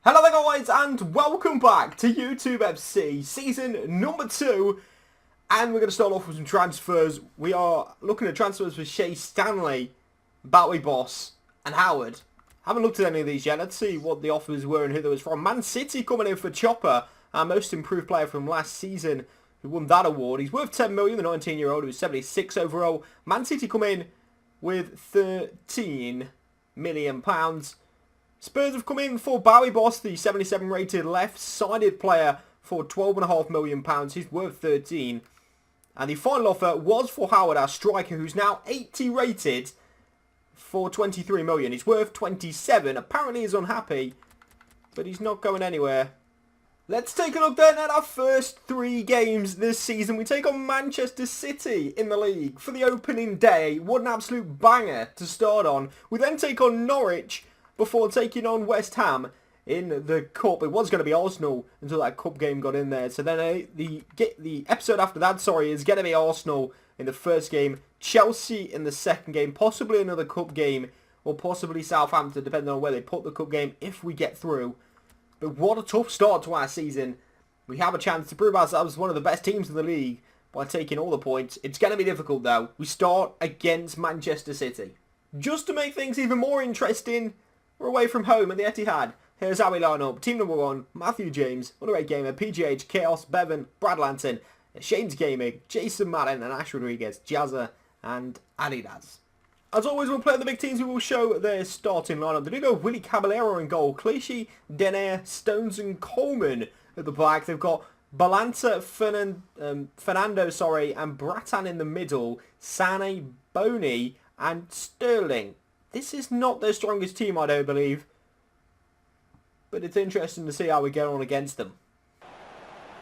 Hello there guys and welcome back to YouTube FC season number 2, and we're going to start off with some transfers. We are looking at transfers for Shea Stanley, Bowie Boss and Howard. Haven't looked at any of these yet. Let's see what the offers were and who they was from. Man City coming in for Chopper, our most improved player from last season, who won that award. He's worth 10 million, the 19-year-old who's 76 overall. Man City come in with 13 million pounds. Spurs have come in for Bowie Boss, the 77 rated left-sided player, for £12.5 million. He's worth 13. And the final offer was for Howard, our striker, who's now 80 rated, for 23 million. He's worth 27. Apparently he's unhappy, but he's not going anywhere. Let's take a look then at our first 3 games this season. We take on Manchester City in the league for the opening day. What an absolute banger to start on. We then take on Norwich before taking on West Ham in the Cup. It was going to be Arsenal until that Cup game got in there. So then the episode after that, is going to be Arsenal in the first game, Chelsea in the second game, possibly another Cup game, or possibly Southampton, depending on where they put the Cup game if we get through. But what a tough start to our season. We have a chance to prove ourselves one of the best teams in the league by taking all the points. It's going to be difficult though. We start against Manchester City. Just to make things even more interesting, we're away from home at the Etihad. Here's how we line up. Team number 1, Matthew James, Underrated Gamer, PGH, Chaos, Bevan, Brad Lanton, Shane's Gaming, Jason Madden, and Ash Rodriguez, Jazza, and Adidas. As always, we'll play the big teams who will show their starting lineup. They do go Willy Caballero in goal, Clichy, Denaire, Stones, and Coleman at the back. They've got Balanta, Fernando, and Bratan in the middle, Sane, Boney, and Sterling. This is not their strongest team, I don't believe. But it's interesting to see how we get on against them.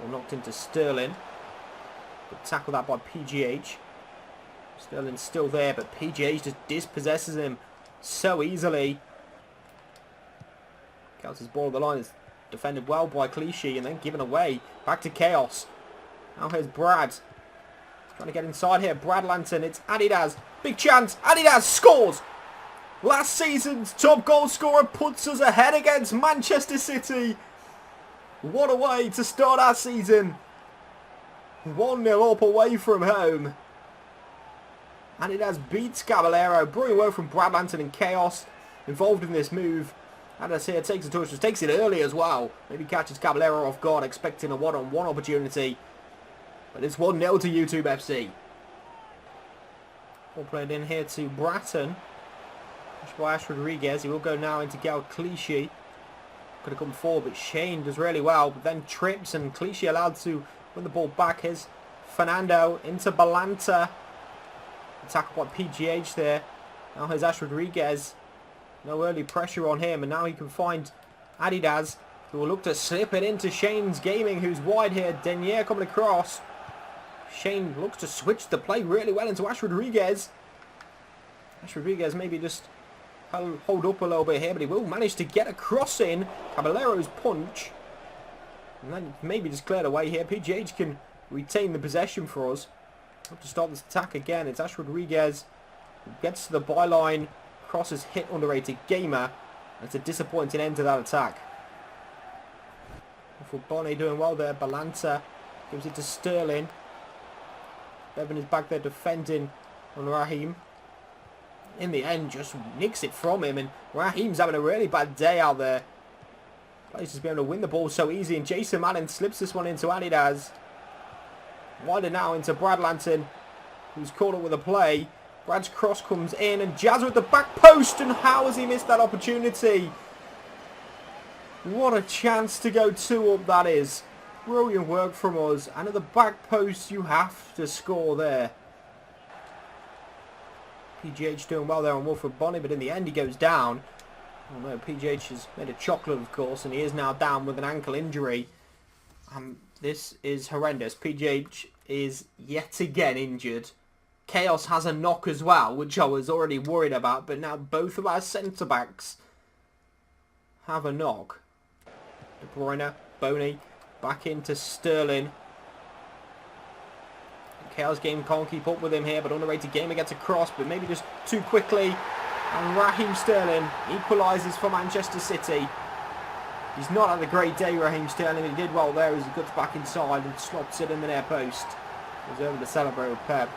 We're knocked into Sterling. But tackled that by PGH. Sterling's still there, but PGH just dispossesses him so easily. Gets his ball at the line. Is defended well by Clichy and then given away. Back to Chaos. Now here's Brad. Trying to get inside here. Brad Lanton. It's Adidas. Big chance. Adidas scores! Last season's top goal scorer puts us ahead against Manchester City. What a way to start our season. 1-0 up away from home. And it has beats Caballero. Brilliant work from Brad Lanton and Chaos involved in this move. Adidas here takes a touch, just takes it early as well. Maybe catches Caballero off guard, expecting a one-on-one opportunity. But it's 1-0 to YouTube FC. Ball played in here to Bratton. By Ash Rodriguez. He will go now into Gal Clichy. Could have come forward, but Shane does really well, but then trips and Clichy allowed to win the ball back. Here's Fernando into Balanta. Attack by PGH there. Now here's Ash Rodriguez. No early pressure on him, and now he can find Adidas, who will look to slip it into Shane's Gaming, who's wide here. Denier coming across. Shane looks to switch the play really well into Ash Rodriguez. Ash Rodriguez maybe just hold up a little bit here, but he will manage to get a cross in. Caballero's punch. And then maybe just cleared away here. PGH can retain the possession for us. Have to start this attack again. It's Ash Rodriguez who gets to the byline. Crosses hit Underrated Gamer. It's a disappointing end to that attack. For Bonnie doing well there. Balanta gives it to Sterling. Bevan is back there defending on Raheem. In the end, just nicks it from him, and Raheem's having a really bad day out there. He's just being able to win the ball so easy, and Jason Madden slips this one into Adidas. Wider now into Brad Lanton, who's caught up with a play. Brad's cross comes in, and Jazz with the back post, and how has he missed that opportunity? What a chance to go 2 up that is. Brilliant work from us, and at the back post you have to score there. PGH doing well there on Wilfred Bonny, but in the end he goes down. Oh no, PGH has made a chocolate, of course, and he is now down with an ankle injury. This is horrendous. PGH is yet again injured. Chaos has a knock as well, which I was already worried about, but now both of our centre-backs have a knock. De Bruyne, Boney, back into Sterling. Chaos Game can't keep up with him here, but Underrated Gamer gets across, but maybe just too quickly. And Raheem Sterling equalises for Manchester City. He's not had a great day, Raheem Sterling. He did well there as he cuts back inside and slots it in the near post. He's over to celebrate with Pep.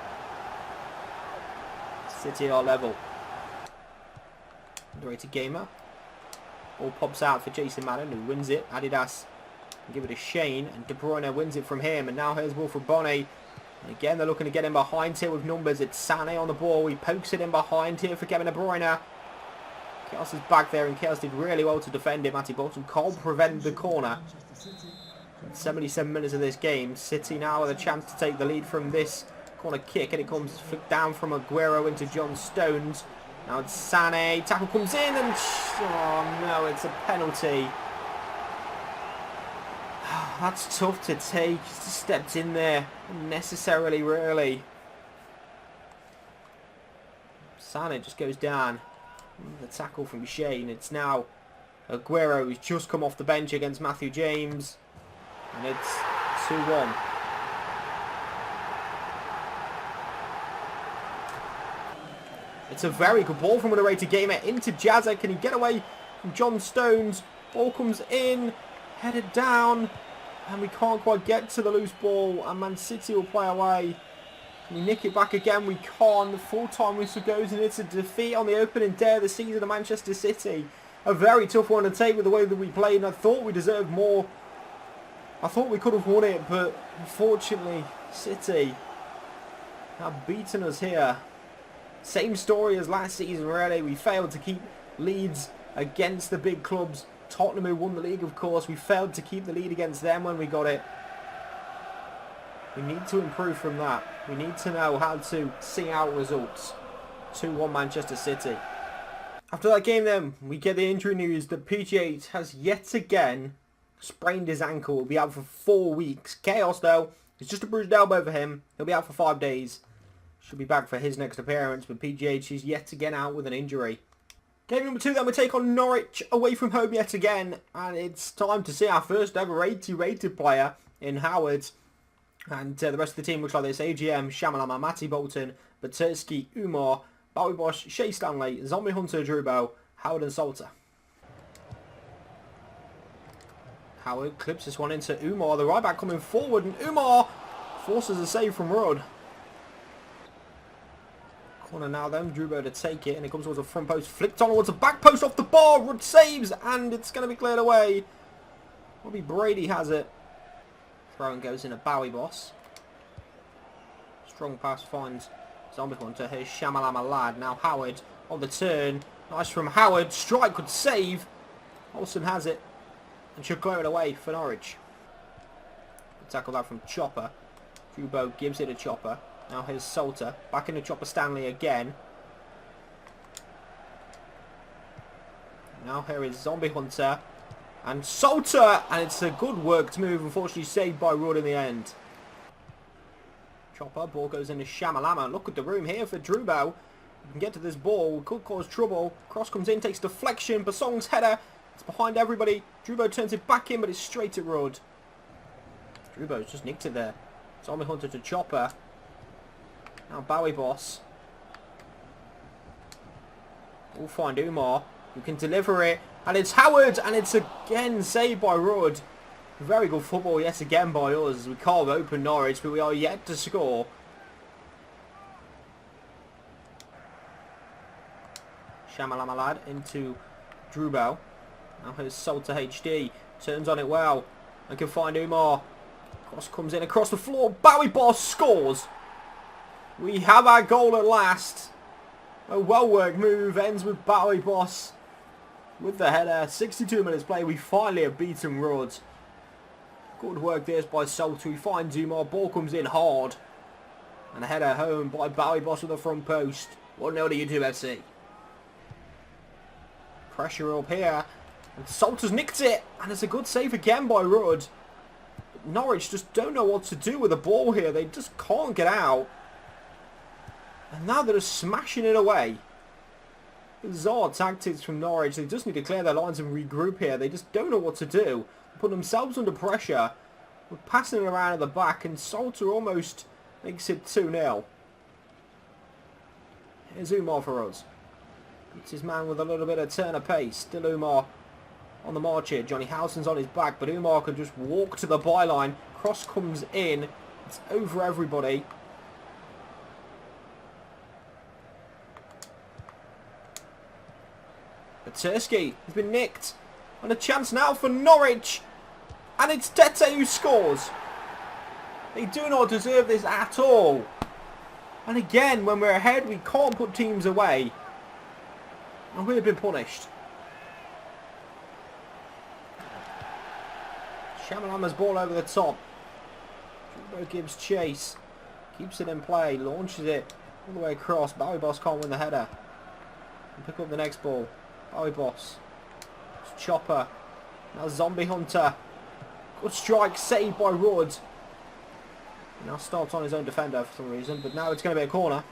City are level. Underrated gamer. Ball pops out for Jason Madden, who wins it. Adidas give it to Shane, and De Bruyne wins it from him. And now here's the ball for Bonnie. And again, they're looking to get in behind here with numbers. It's Sané on the ball. He pokes it in behind here for Kevin De Bruyne. Chaos is back there, and Chaos did really well to defend him. Matty Bolton can't prevent the corner. 77 minutes of this game. City now with a chance to take the lead from this corner kick, and it comes flicked down from Aguero into John Stones. Now it's Sané. Tackle comes in, and oh no, it's a penalty. That's tough to take. Just stepped in there unnecessarily, really. Sané just goes down. The tackle from Shane. It's now Aguero who's just come off the bench against Matthew James. And it's 2-1. It's a very good ball from an underrated gamer into Jazza. Can he get away from John Stones? Ball comes in, headed down, and we can't quite get to the loose ball, and Man City will play away. Can we nick it back again? We can't. The full-time whistle goes, and it's a defeat on the opening day of the season of Manchester City. A very tough one to take with the way that we played, and I thought we deserved more. I thought we could have won it, but unfortunately, City have beaten us here. Same story as last season, really. We failed to keep leads against the big clubs. Tottenham, who won the league, of course, we failed to keep the lead against them when we got it. We need to improve from that. We need to know how to see out results. 2-1 Manchester City. After that game then, we get the injury news that PGH has yet again sprained his ankle. He'll be out for 4 weeks. Chaos, though, it's just a bruised elbow for him. He'll be out for 5 days. Should be back for his next appearance, but PGH is yet again out with an injury. Game number 2 then, we take on Norwich away from home yet again, and it's time to see our first ever 80 rated player in Howard. And the rest of the team looks like this: AGM, Shamalama, Matty Bolton, Baturski, Umar, Bowie Bosch, Shea Stanley, Zombie Hunter, Drubo, Howard and Salter. Howard clips this one into Umar, the right back coming forward, and Umar forces a save from Rudd. Corner now then, Drubo to take it, and it comes towards the front post, flicked on towards the back post off the bar, Rudd saves, and it's going to be cleared away. Bobby Brady has it. Throw and goes in a Bowie Boss. Strong pass finds Zombie Hunter. Here's Shamalama Lad. Now Howard on the turn. Nice from Howard. Strike could save. Olsen has it and should clear it away for Norwich. Tackle that from Chopper. Drubo gives it a Chopper. Now here's Salter. Back into Chopper Stanley again. Now here is Zombie Hunter. And Salter! And it's a good worked move. Unfortunately saved by Rudd in the end. Chopper. Ball goes into Shamalama. Look at the room here for Drubo. We can get to this ball. Could cause trouble. Cross comes in. Takes deflection. Basong's header. It's behind everybody. Drubo turns it back in, but it's straight at Rudd. Drubo's just nicked it there. Zombie Hunter to Chopper. Now Bowie Boss. We'll find Umar, who can deliver it. And it's Howard, and it's again saved by Rudd. Very good football yet again by us. We carve open Norwich, but we are yet to score. Shamalama Lad into Drubo. Now here's Salter HD. Turns on it well. And can find Umar. Cross comes in across the floor. Bowie Boss scores. We have our goal at last. A well-worked move. Ends with Bowie Boss with the header. 62 minutes play. We finally have beaten Rudd. Good work there by Salter. He finds Umar. Ball comes in hard. And a header home by Bowie Boss with the front post. 1-0 to YouTube FC. Pressure up here. And Salter's nicked it. And it's a good save again by Rudd. But Norwich just don't know what to do with the ball here. They just can't get out. And now they're just smashing it away. Bizarre tactics from Norwich. They just need to clear their lines and regroup here. They just don't know what to do. Put themselves under pressure. We're passing it around at the back, and Salter almost makes it 2-0. Here's Umar for us. It's his man with a little bit of turn of pace. Still Umar. on the march here. Johnny Howson's on his back, but Umar can just walk to the byline. Cross comes in. It's over everybody. Tursky has been nicked. And a chance now for Norwich. And it's Tete who scores. They do not deserve this at all. And again, when we're ahead, we can't put teams away. And we've been punished. Shamalama's ball over the top. Drubo gives chase. Keeps it in play. Launches it all the way across. Bowie Boss can't win the header. And pick up the next ball. Bowie Boss. It's Chopper. Now Zombie Hunter. Good strike. Saved by Rudd. Now starts on his own defender for some reason. But now it's going to be a corner.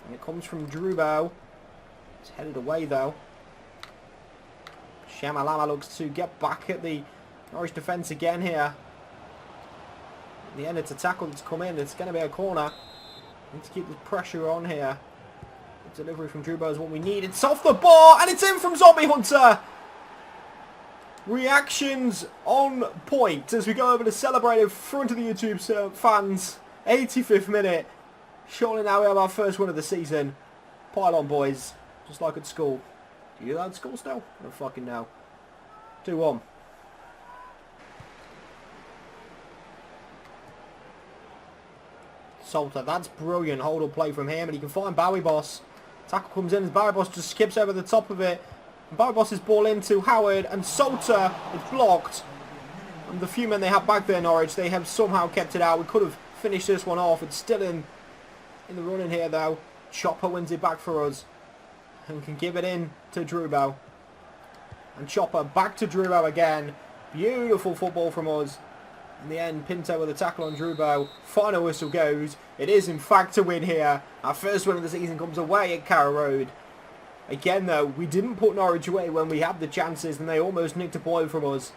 And it comes from Drubo. It's headed away though. Shamalama looks to get back at the Norwich defence again here. In the end, it's a tackle that's come in. It's going to be a corner. Need to keep the pressure on here. The delivery from Drubo is what we need. It's off the bar and it's in from Zombie Hunter. Reactions on point as we go over to celebrate in front of the YouTube fans. 85th minute. Surely now we have our first win of the season. Pile on, boys. Just like at school. Do you do that at school still? I don't fucking know. 2-1. Salter, that's brilliant. Hold up play from him, and he can find Bowie Boss. Tackle comes in as Bowie Boss just skips over the top of it. And Bowie Boss's ball into Howard, and Salter is blocked. And the few men they have back there, Norwich, they have somehow kept it out. We could have finished this one off. It's still in the running here, though. Chopper wins it back for us. And can give it in to Drubo. And Chopper back to Drubo again. Beautiful football from us. In the end, Pinto with a tackle on Drubo. Final whistle goes. It is in fact a win here. Our first win of the season comes away at Carrow Road. Again though, we didn't put Norwich away when we had the chances and they almost nicked a point from us.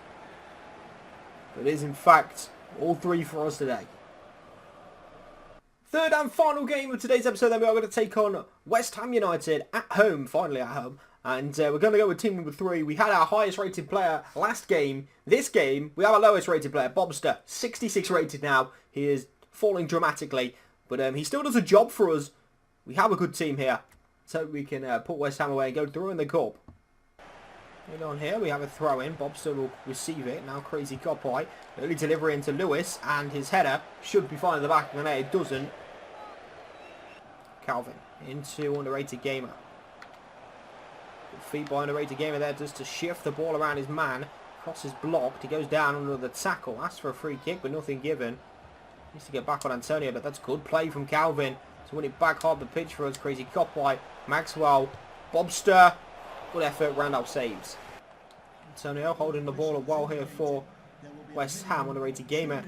But it is in fact all three for us today. Third and final game of today's episode, then we are going to take on West Ham United at home, finally at home. And we're going to go with team number 3. We had our highest rated player last game. This game, we have our lowest rated player, Bobster. 66 rated now. He is falling dramatically. But he still does a job for us. We have a good team here. So we can put West Ham away and go through in the cup. And on here, we have a throw in. Bobster will receive it. Now Crazy Copeye. Early delivery into Lewis. And his header should be fine at the back of the net. It doesn't. Calvin into underrated gamer. Good feet by underrated gamer there just to shift the ball around his man. Cross is blocked. He goes down under the tackle. Asks for a free kick but nothing given. Needs to get back on Antonio, but that's good play from Calvin to win it back half the pitch for us. Crazy Copwhite, Maxwell, Bobster. Good effort. Randolph saves. Antonio holding the ball up well here for West Ham. Underrated gamer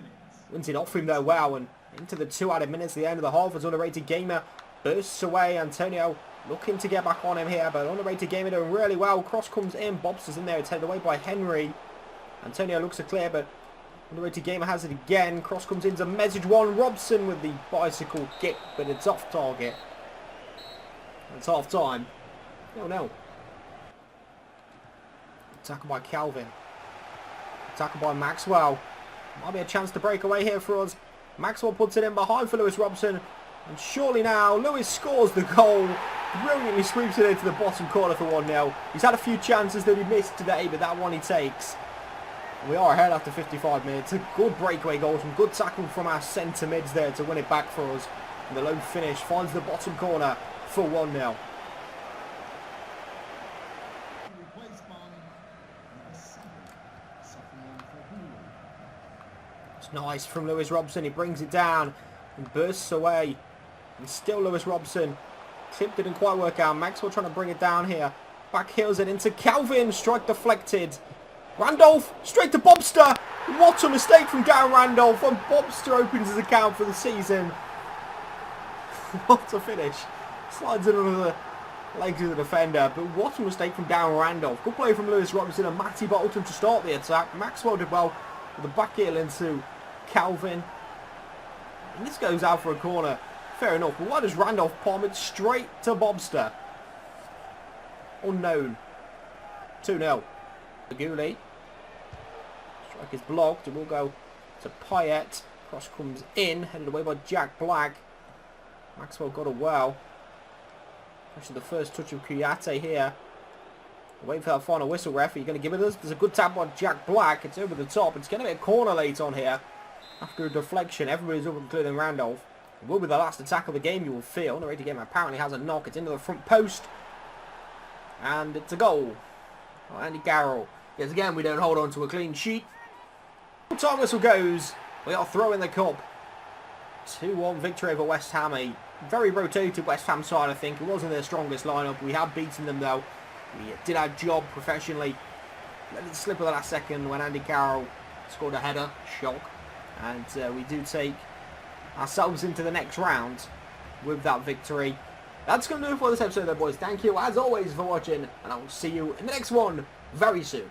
wins it off him though well, and into the 2 added minutes at the end of the half as underrated gamer bursts away. Antonio looking to get back on him here, but underrated gamer doing really well. Cross comes in, Bobster's in there, it's headed away by Henry. Antonio looks to clear, but underrated gamer has it again. Cross comes into message one. Robson with the bicycle kick, but it's off target. It's half time. Oh no. Tackle by Calvin. Tackle by Maxwell. Might be a chance to break away here for us. Maxwell puts it in behind for Lewis Robson. And surely now, Lewis scores the goal. Brilliantly sweeps it into the bottom corner for 1-0. He's had a few chances that he missed today, but that one he takes. And we are ahead after 55 minutes. A good breakaway goal, some good tackle from our centre mids there to win it back for us. And the low finish finds the bottom corner for 1-0. It's nice from Lewis Robson. He brings it down and bursts away. And still Lewis Robson. Tip didn't quite work out. Maxwell trying to bring it down here. Back heels it into Calvin. Strike deflected. Randolph straight to Bobster. What a mistake from Darren Randolph. And Bobster opens his account for the season. What a finish. Slides in under the legs of the defender. But what a mistake from Darren Randolph. Good play from Lewis Robson and Matty Bolton to start the attack. Maxwell did well with the back heel into Calvin. And this goes out for a corner. Fair enough, but why does Randolph palm it straight to Bobster? Unknown. 2-0. Gully. Strike is blocked. It will go to Payet. Cross comes in, headed away by Jack Black. Maxwell got a well. Actually, the first touch of Kuyate here. Waiting for that final whistle, ref. Are you going to give it us? There's a good tap on Jack Black. It's over the top. It's going to be a corner late on here. After a deflection, everybody's up including Randolph. It will be the last attack of the game, you will feel. The game apparently has a knock. It's into the front post. And it's a goal. Oh, Andy Carroll. Yes, again, we don't hold on to a clean sheet. Time whistle goes. We are throwing the cup. 2-1 victory over West Ham. A very rotated West Ham side, I think. It wasn't their strongest lineup. We have beaten them, though. We did our job professionally. Let it slip at the last second when Andy Carroll scored a header. Shock. And we do take ourselves into the next round with that victory. That's going to do it for this episode, though, boys. Thank you, as always, for watching. And I will see you in the next one very soon.